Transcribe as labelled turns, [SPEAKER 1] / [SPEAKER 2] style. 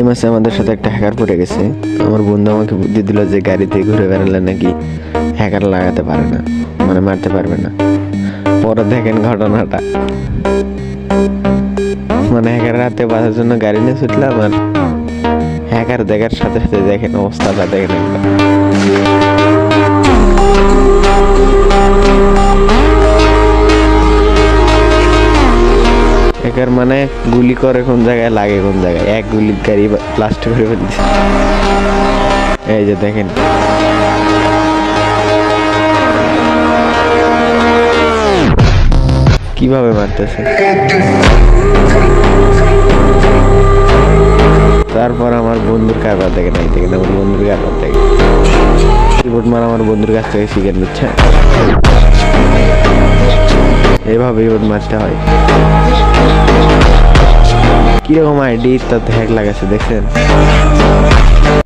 [SPEAKER 1] এই মাসে আমাদের সাথে একটা হ্যাকার পড়ে গেছে। আমার বন্ধু আমাকে বুদ্ধি দিল যে গাড়িতে ঘুরে বেড়ালে নাকি হ্যাকার লাগাতে পারে না, মানে মারতে পারবে না। পরে দেখেন ঘটনাটা, মানে হ্যাকার হাতে বাঁধার জন্য গাড়ি নিয়ে ছুটলাম, আর হ্যাকার দেখার সাথে সাথে দেখেন অবস্থাটা দেখেন একবার। হ্যাকার মানে গুলি করে কোন জায়গায় লাগে কোন জায়গায়, এক গুলি গাড়ি ব্লাস্ট করে ফেলছে। এই যে দেখেন, কিভাবে মারতেছে। তারপর আমার বন্ধুর কারবার দেখেন, এই দেখেন আমার বন্ধুর কারবার দেখেন। কিবোর্ড মার আমার বন্ধুর কাছ থেকে শিখে নিচ্ছে, এভাবে কিবোর্ড মারতে হয়। কিরকম আইডি তাতে হ্যাক লাগাচ্ছে দেখছেন।